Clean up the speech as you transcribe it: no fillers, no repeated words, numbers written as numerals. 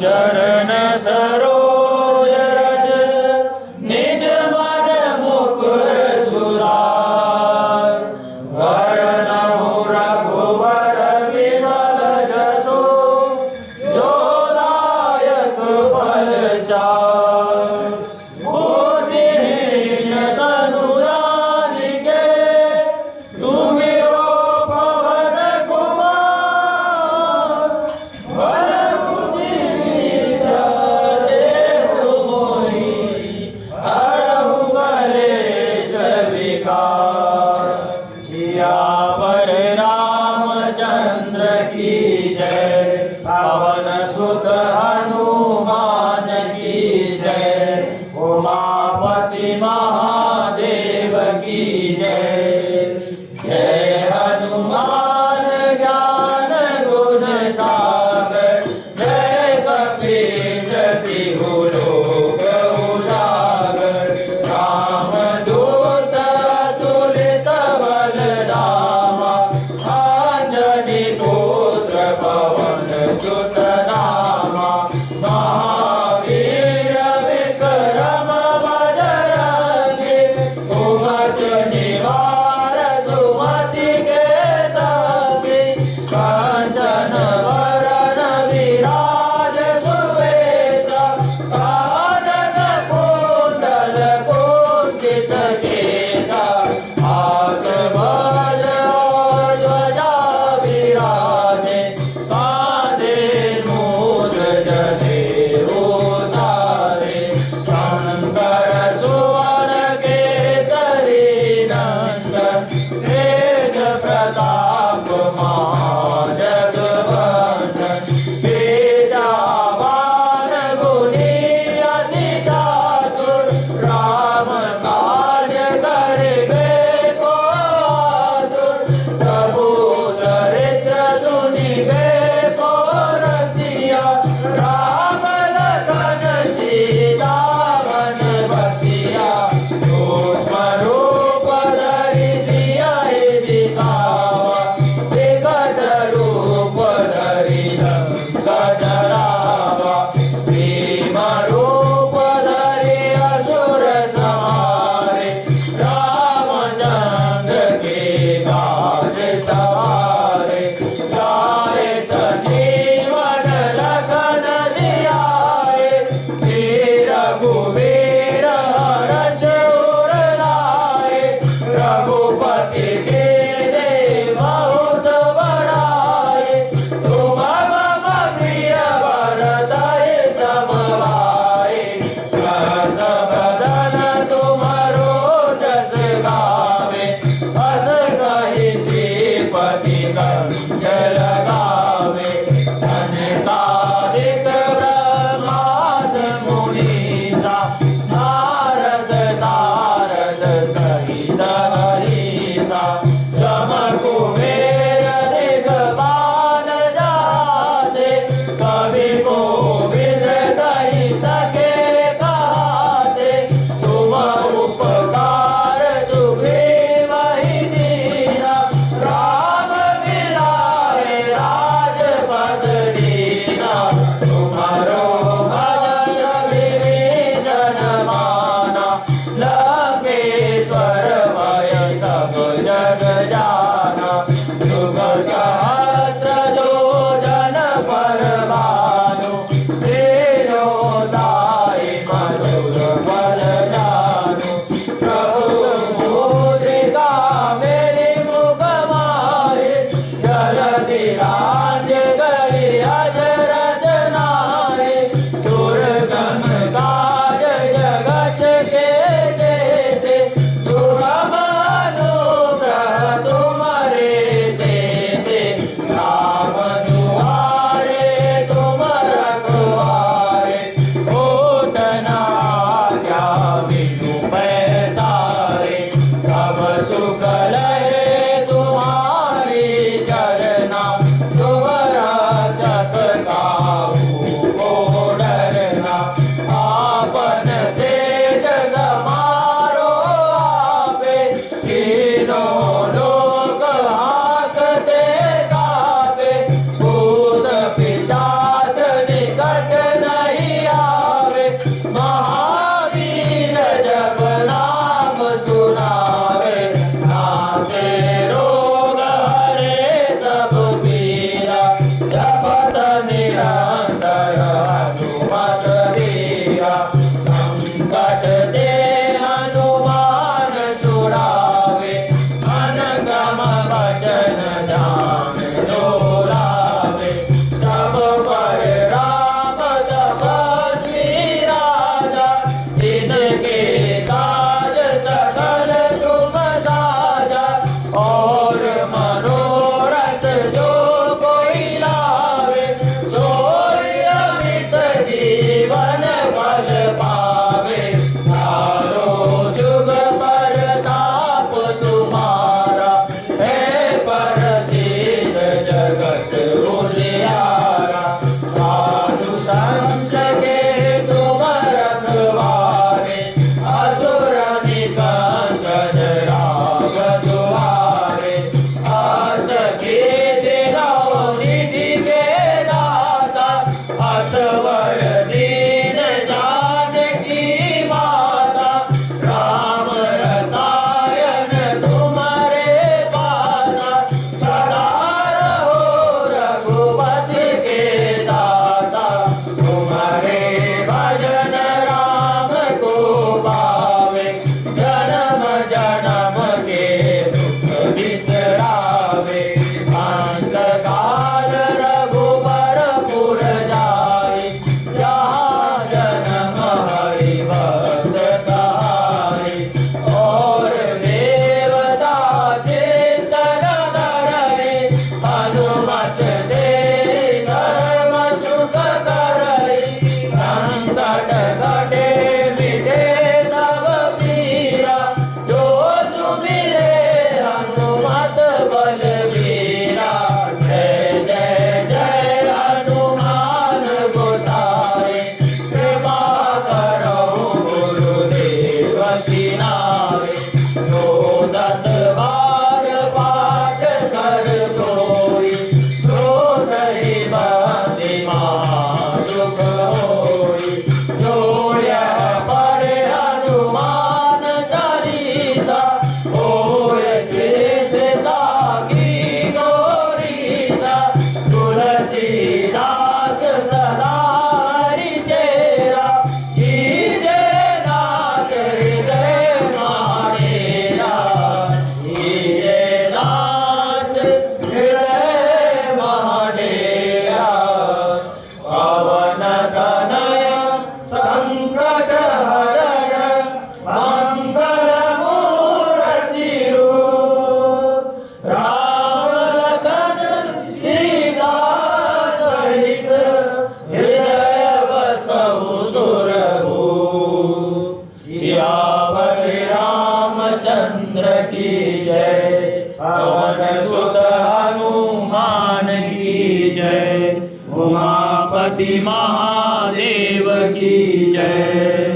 चरण सरोज रज निज मन मुकुर सुधार वरनहु रघुवर विमल जसु जो दायक फल चार बुद्धिहीन तनु जानिके सुमिरो पवन कुमार बल बुद्धि विद्या देहु मोहि हरहु कलेश विकार सियावर रामचंद्र की जय पवन सुत हनुमान की जय उमापति महादेव की जय जय हनुमान ज्ञान गुण सागर जय कपीश तिहु लोक उजागर रामदूत अतुलित बल धामा अंजनी पुत्र पवन सुत नामा महावीर विक्रम बजरंगी कुमत निवार सुमति के संगी कंचन वरण विराज सुवेशा कानन कुंडल कुंचित केसा हाथ वज्र और ध्वजा विराजे कांधे मूँज जनेऊ तारे शंकर सुवन केसरी नंदन तेज प्रताप महाजगवंदन विद्यावान गुणी अति चातुर राम कार्य करिबे को आतुर प्रभु चरित्र सुनिबे को रसिया राम लखन सीता वन बसिया सूक्ष्म रूप धरि सियाहि दिखावा विकट रूप धरि लंक जरावा भीम रूप धरि असुर संहारे रामचंद्र के काज सवारे लाए सजीवन लखन जियाए श्री रघुवीर हर्ष उर लाए रघुपति के देव बहुत बड़ाए तुम मम प्रिय भरत सम भाई सहस बदन तुम्हारो जस गावे हस कहि श्रीपति कंठ लगावे संसारिक ब्रह्माद मुनीसा नारद सारद सहित हरिसा जम कुबेर दिगपाल जाते कवि कोविद कहि सके कहते तुम उपकार सुग्रीवहि दीना राम मिलाए राजपद दीना तुम्हारो भजन विभीषण माना लंकेश्वर भय सब जग जाना युग सहस्र जो जन पर भाना पवन तनय संकट हरण मंगल मूर्ति रूप राम लखन सीता सहित हृदय बसहु सुरभूप सियावर रामचंद्र की जय पवन सुत हनुमान की जय उमापति महादेव की जय।